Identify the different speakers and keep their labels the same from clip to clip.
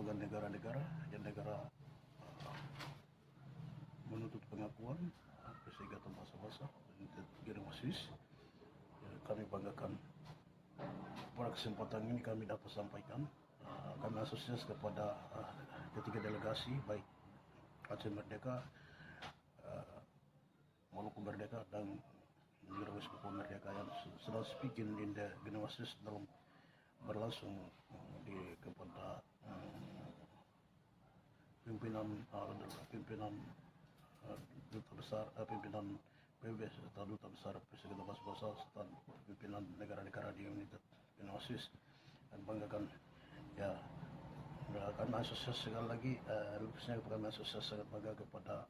Speaker 1: perjuangan negara-negara dan negara menuntut pengakuan sehingga masa-masa negara Swiss. Kami banggakan pada kesempatan ini kami dapat sampaikan kami asosiasi kepada ketiga delegasi baik Aceh Merdeka, Maluku Merdeka dan negara West Papua Merdeka yang sedang speaking in the Genesis dalam berlangsung di kepada pimpinan duta besar pimpinan PBB serta duta besar Persekutuan Bangsa-Bangsa serta pimpinan negara-negara di United Genesis dan banggakan ya kami asosiasi sekali lagi khususnya kami asosiasi sangat bangga kepada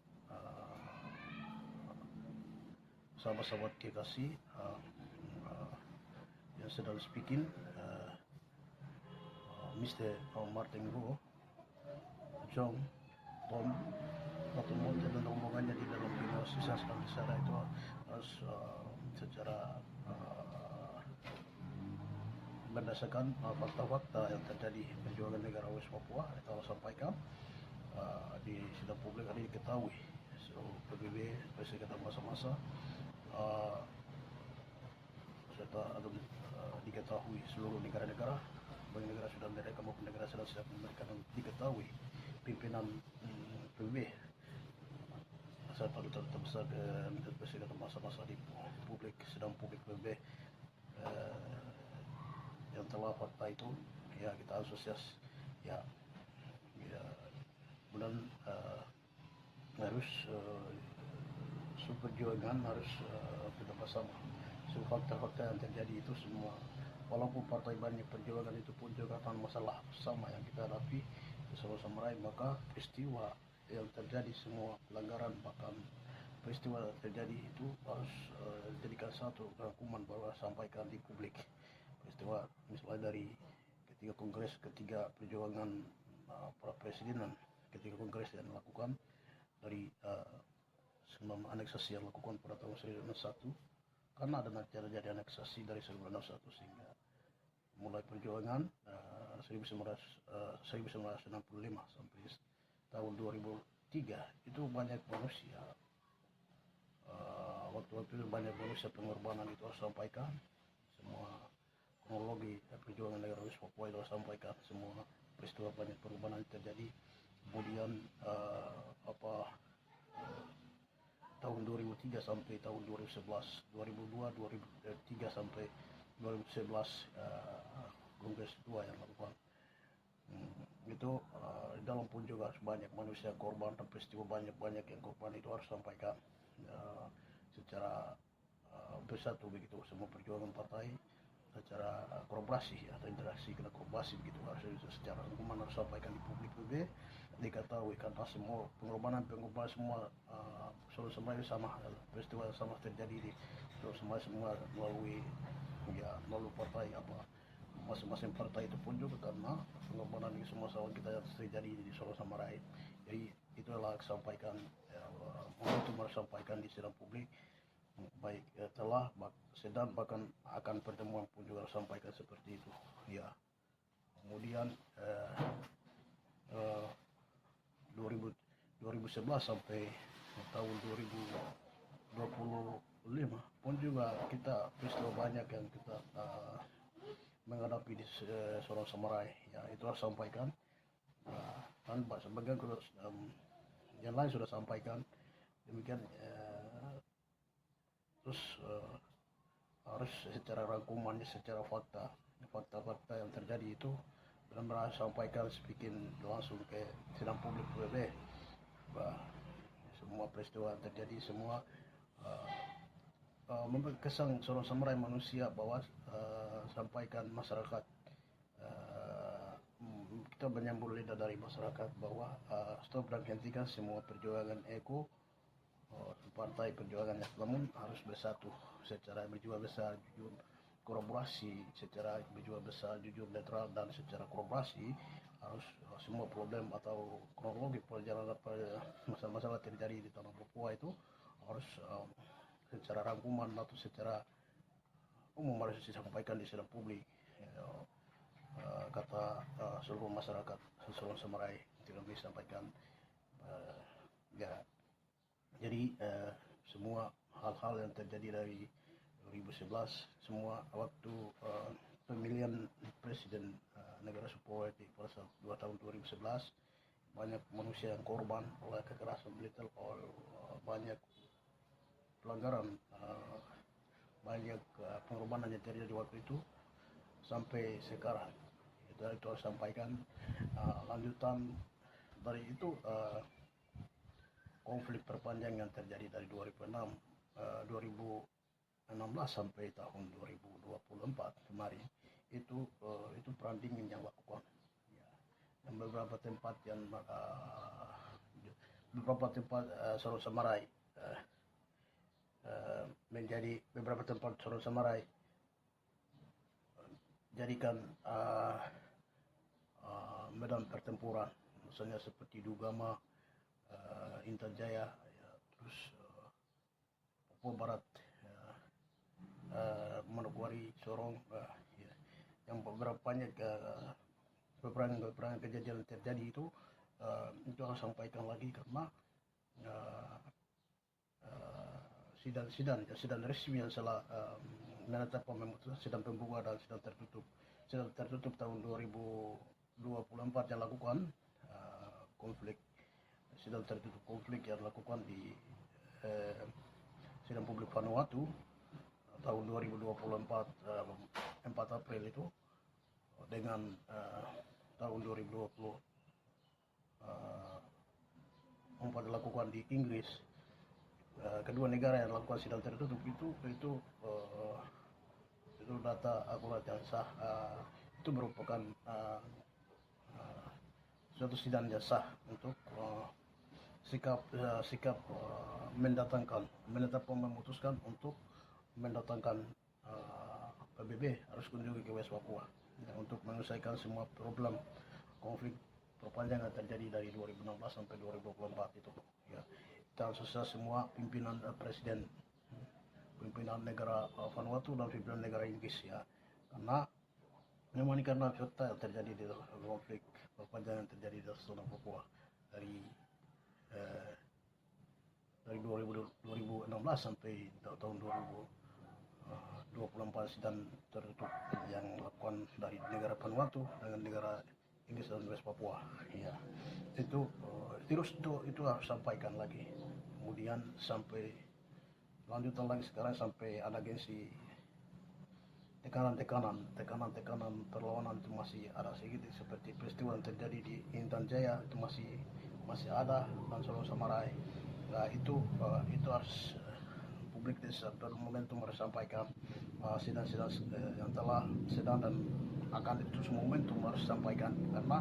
Speaker 1: sahabat-sahabat KKC yang sedang speaking Mr. Martin Go, John, Tom, Ratu Monte dan rombongannya di dalam generasi sedang di sana itu harus secara berdasarkan fakta-fakta yang terjadi perjuangan negara West Papua itu harus sampaikan di sidang publik hari diketahui. So PBB Persekutuan Masa-Masa serta diketahui seluruh negara-negara, baik negara sudah mereka maupun negara sudah siap mereka diketahui pimpinan PBB serta duta besar Persekutuan Masa-Masa di publik sidang publik PBB yang telah fakta itu ya kita asosiasi ya kemudian harus perjuangan harus kita bersama. So, fakta-fakta yang terjadi itu semua walaupun partai banyak perjuangan itu pun juga kan masalah sama yang kita hadapi bersama-sama rakyat, maka peristiwa yang terjadi semua pelanggaran bahkan peristiwa yang terjadi itu harus dijadikan satu rangkuman baru sampaikan di publik. Peristiwa misalnya dari ketiga perjuangan para presidenan, ketiga kongres yang dilakukan dari sebelum aneksasi yang dilakukan pada tahun 1961 karena ada terjadi aneksasi dari 1961 sehingga mulai perjuangan 1965 sampai tahun 2003 itu banyak manusia waktu-waktu itu banyak manusia pengorbanan itu harus sampaikan semua kronologi perjuangan negara West Papua itu harus sampaikan semua peristiwa banyak pengorbanan terjadi. Kemudian tahun 2003 sampai tahun 2011, 2002, 2003 sampai 2011 Kongres 2 yang lakukan itu dalam pun juga harus banyak manusia korban dan peristiwa banyak yang korban itu harus sampaikan secara bersatu begitu semua perjuangan partai secara kolaborasi atau interaksi kena kolaborasi begitu harus secara rangkuman harus sampaikan di publik juga diketahui karena semua pengorbanan semua semua sama peristiwa sama terjadi di semua melalui partai masing-masing partai itu pun juga karena pengorbanan ini semua sama kita yang terjadi di sama rakyat. Jadi itulah sampaikan momentum harus sampaikan di sidang publik baik telah sedang bahkan akan pertemuan pun juga harus sampaikan seperti itu ya. Kemudian 2011 sampai tahun 2025 pun juga kita peristiwa banyak yang kita menghadapi di Sorong Samarai ya itu harus sampaikan dan sebagian yang lain sudah sampaikan demikian terus harus secara rangkumannya secara fakta yang terjadi itu benar-benar sampaikan speaking langsung ke sidang publik PBB semua peristiwa yang terjadi semua memberi kesan Sorong Samarai manusia bahwa sampaikan masyarakat kita menyambut lidah dari masyarakat bahwa stop dan hentikan semua perjuangan eko partai perjuangan namun harus bersatu secara berjiwa besar jujur kolaborasi secara berjiwa besar jujur netral dan secara kolaborasi harus semua problem atau kronologi perjalanan masalah-masalah terjadi di tanah Papua itu harus secara rangkuman atau secara umum harus disampaikan di sidang publik kata seluruh masyarakat Sorong Samarai tidak bisa sampaikan. Ya, jadi semua hal-hal yang terjadi dari 2011, semua waktu pemilihan presiden negara Supoe pada 2 tahun 2011, banyak manusia yang korban oleh kekerasan militer, banyak pelanggaran, banyak pengorbanan yang terjadi waktu itu sampai sekarang. Itu harus sampaikan. Lanjutan dari itu, konflik perpanjang yang terjadi dari 2016 sampai tahun 2024 kemarin itu perundingan yang lakukan, ya. Dan beberapa tempat Sorong Samarai menjadi beberapa tempat Sorong Samarai jadikan medan pertempuran, misalnya seperti Dugama, Intan Jaya, ya, terus Papua Barat, Manokwari, Sorong, ya, yang beberapa banyak peperangan kejadian yang terjadi itu harus sampaikan lagi, karena sidang resmi yang telah menetapkan memutuskan sidang pembuka dan sidang tertutup tahun 2024 yang lakukan sidang tertutup konflik yang dilakukan di sidang publik Vanuatu tahun 2024 4 April itu dengan tahun 2024 dilakukan di Inggris. Kedua negara yang lakukan sidang tertutup itu data akurat yang sah. Itu merupakan suatu sidang yang sah untuk sikap memutuskan untuk mendatangkan PBB harus kunjungi ke West Papua, ya, untuk menyelesaikan semua problem konflik perpanjangan yang terjadi dari 2016 sampai 2024 itu, ya. Dan susah semua pimpinan pimpinan negara Vanuatu dan pimpinan negara Inggris, ya, karena memang karena fakta yang terjadi di konflik perpanjangan yang terjadi di zona Papua dari 2016 sampai tahun 2024 sidang tertutup yang dilakukan dari negara Vanuatu dengan negara Inggris dan West Papua, ya. Itu terus itu harus sampaikan lagi. Kemudian sampai lanjutan lagi sekarang sampai ada gengsi tekanan perlawanan itu masih ada sedikit, seperti peristiwa yang terjadi di Intan Jaya itu masih ada, dan Sorong Samarai. Nah, itu harus publik pada momentum harus sampaikan sidang-sidang yang telah sedang dan akan itu semua momentum harus sampaikan, karena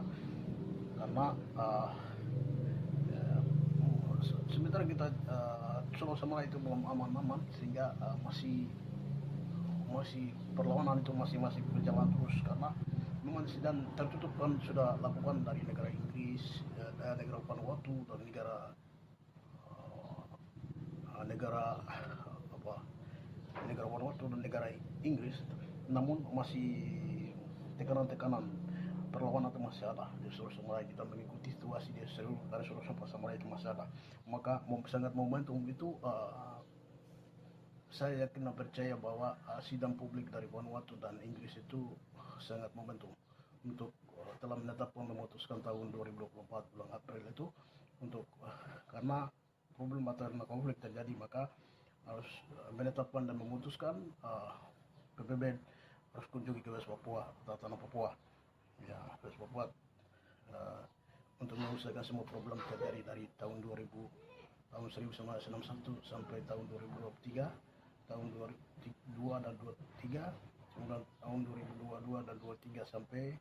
Speaker 1: sementara kita Sorong Samarai itu belum aman-aman, sehingga masih perlawanan itu masih berjalan terus, karena memang sidang tertutup kan sudah lakukan dari negara Inggris, negara Vanuatu dan negara Vanuatu dan negara Inggris, namun masih tekanan perlawanan itu masih ada di Sorong Samarai. Kita mengikuti situasi di seluruh dari Sorong Samarai itu masih ada, maka sangat momentum itu. Saya yakin dan percaya bahwa sidang publik dari Vanuatu dan Inggris itu sangat momentum untuk telah menetapkan memutuskan tahun 2024 bulan April itu untuk karena problem atau konflik terjadi, maka harus menetapkan dan memutuskan PBB harus kunjungi ke West Papua atau tanah Papua, ya, West Papua, untuk menyelesaikan semua problem terjadi dari tahun 1961 sampai tahun 2023, tahun 2002 dan 2023, kemudian tahun 2022 dan 2023 sampai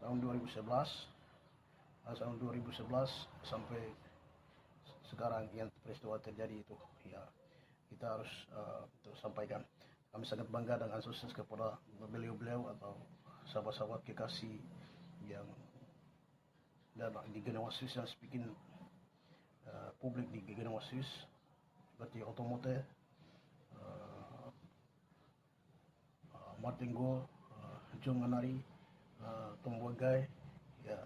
Speaker 1: tahun 2011, sampai sekarang yang peristiwa terjadi itu, ya, kita harus terus sampaikan. Kami sangat bangga dengan sukses kepada beliau-beliau atau sahabat-sahabat kekasih yang dan di Genewa Swiss yang speaking publik di Genewa Swiss, seperti Otomote, Martin Go, John Nganari, Tumbugai, ya,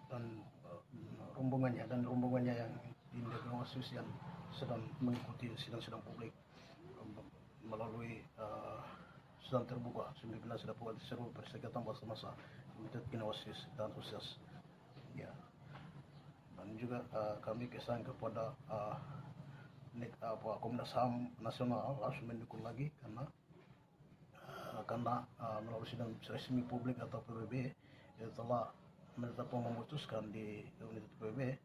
Speaker 1: dan rombongannya yang Indonesia yang sedang mengikuti sidang-sidang publik melalui sidang terbuka 19 dapat seru persekutuan masa-masa Komite Genosis dan Sosial, ya. Dan juga kami kesan kepada Komnas HAM Nasional harus mendukung lagi karena melalui sidang resmi publik atau PBB itu telah menetapkan memutuskan di unit PBB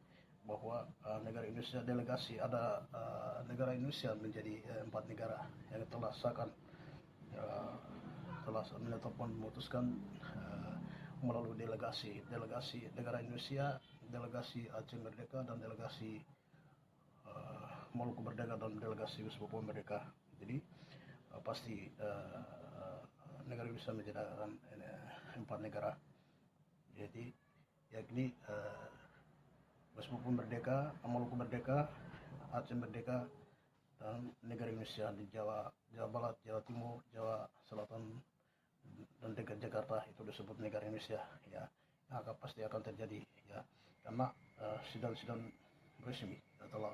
Speaker 1: bahwa negara Indonesia delegasi ada negara Indonesia menjadi 4 negara yang telah sahkan telah menetapkan memutuskan melalui delegasi negara Indonesia, delegasi Aceh Merdeka dan delegasi Maluku Merdeka dan delegasi West Papua Merdeka. Jadi pasti negara Indonesia menjadi 4 negara. Jadi yakni West Papua Merdeka, Maluku Merdeka, Aceh Merdeka, dan negara Indonesia di Jawa Barat, Jawa Timur, Jawa Selatan, dan dekat Jakarta itu disebut negara Indonesia, ya. Pasti akan terjadi, ya, karena sidang-sidang resmi telah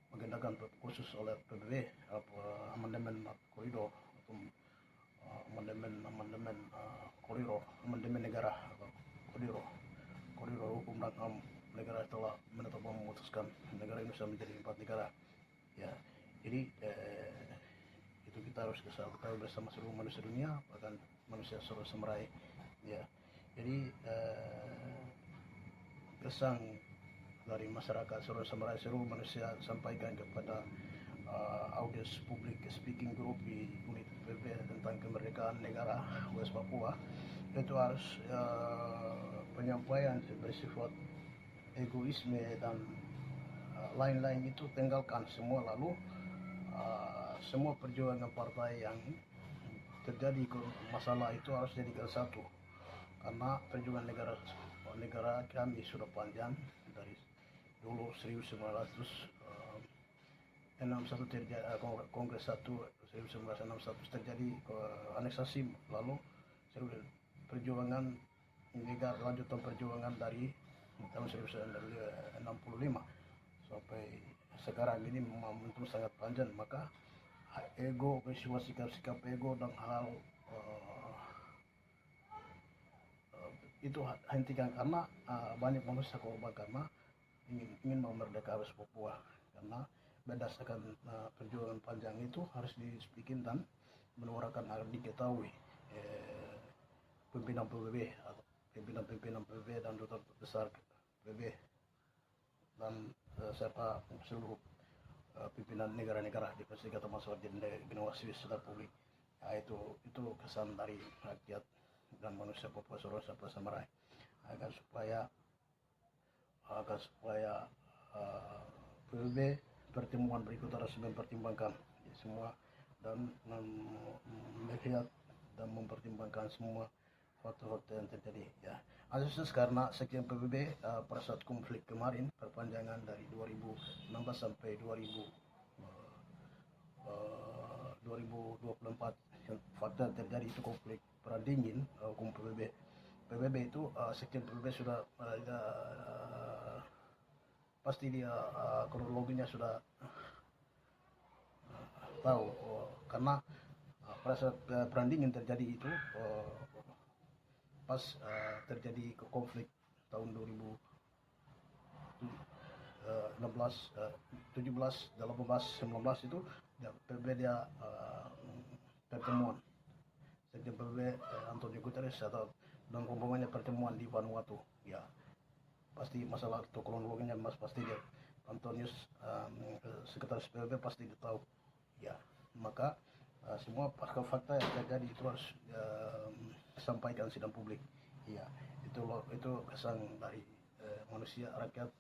Speaker 1: mengendakan khusus oleh PBB amandemen koridor atau amandemen negara atau koridor hukum dan negara telah menetapkan memutuskan negara Indonesia menjadi 4 negara, ya. Jadi itu kita harus ketahui bersama seluruh manusia dunia, bahkan manusia seluruh semerai, ya. Jadi kesan dari masyarakat seluruh manusia sampaikan kepada audiens publik speaking group di unit PBB tentang kemerdekaan negara West Papua, itu harus penyampaian bersifat egoisme dan lain-lain itu tinggalkan semua, lalu semua perjuangan partai yang terjadi masalah itu harus jadikan satu, karena perjuangan negara kami sudah panjang dari dulu 1961 terjadi Kongres 1 1961 terjadi aneksasi, lalu perjuangan negara lanjutan perjuangan dari tahun 1965 sampai sekarang ini momentum sangat panjang. Maka ego, sikap ego dan hal itu hentikan, karena banyak manusia korban karena ingin memerdekakan West Papua, karena berdasarkan perjuangan panjang itu harus dispikin dan menyuarakan agar diketahui pimpinan PBB dan duta besar PBB dan serta seluruh pimpinan negara-negara di Perserikatan Masyarakat Generasi Publik. Itu kesan dari rakyat dan manusia Papua serta Samarai agar supaya PBB pertemuan berikut harus mempertimbangkan semua dan melihat dan mempertimbangkan semua fakta-fakta yang terjadi, ya. Khusus karena sekian PBB pada saat konflik kemarin perpanjangan dari 2016 sampai 2024, fakta yang terjadi itu konflik perang dingin hukum PBB itu sekian PBB sudah pasti dia kronologinya sudah tahu, karena pada saat perang dingin terjadi itu pas terjadi konflik tahun 2016, 17, 18, 19 itu PBB dia pertemuan Sekjen PBB Antonio Guterres dan rombongannya pertemuan di Vanuatu, ya. Pasti masalah itu kronologinya pasti dia Antonius sekretaris PBB pasti dia tahu, ya. Maka semua fakta yang terjadi itu harus disampaikan sidang publik, ya. Itu kesan dari manusia, rakyat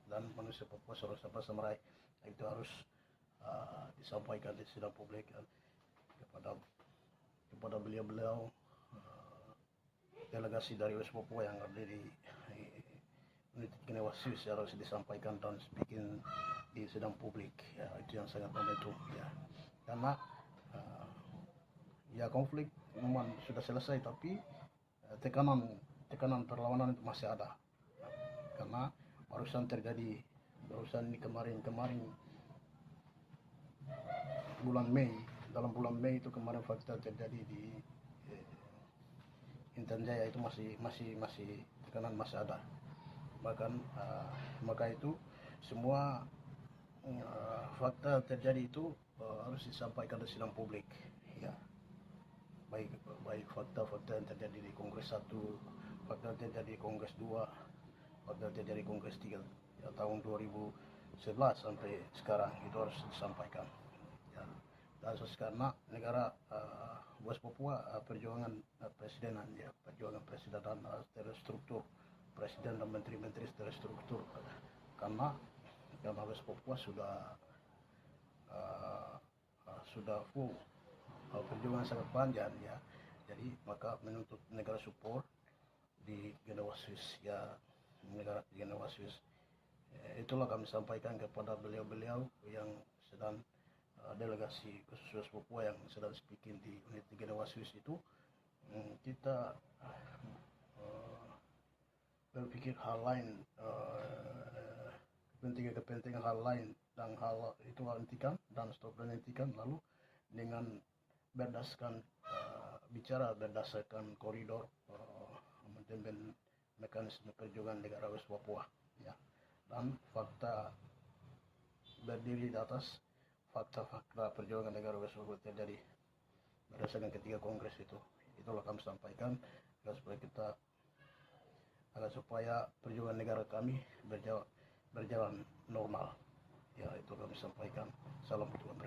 Speaker 1: dan manusia Papua serta Samarai, itu harus disampaikan di sidang publik kepada beliau-beliau delegasi dari West Papua yang ada di unit Genewasis, harus disampaikan dan bikin di sidang publik, ya. Itu yang sangat momentum, ya, karena ya konflik memang sudah selesai, tapi tekanan perlawanan itu masih ada, karena barusan ini kemarin dalam bulan Mei itu kemarin fakta terjadi di Intan Jaya itu masih tekanan masih ada. Bahkan maka itu semua fakta terjadi itu harus disampaikan di sidang publik, ya, baik fakta-fakta yang terjadi di Kongres 1, fakta terjadi di Kongres 2, fakta terjadi di Kongres 3 ya, tahun 2011 sampai sekarang itu harus disampaikan, ya. Dan karena negara West Papua perjuangan presidenan, ya, perjuangan presidenan terstruktur, presiden dan menteri-menteri terstruktur, karena West Papua sudah full perjuangan sangat panjang, ya. Jadi maka menuntut negara support di Genewa Swiss, ya, negara di Genewa Swiss. Itulah kami sampaikan kepada beliau-beliau yang sedang delegasi khusus Papua yang sedang speaking di unit di Genewa Swiss itu. Kita berpikir hal lain, kepentingan hal lain, dan hal itu hentikan dan stop dan hentikan, lalu dengan bicara berdasarkan koridor amandemen mekanisme perjuangan negara West Papua, ya, dan fakta berdiri di atas fakta-fakta perjuangan negara West Papua terjadi berdasarkan ketiga kongres itu. Itulah kami sampaikan supaya perjuangan negara kami berjalan normal, ya. Itu kami sampaikan. Salam perjuangan.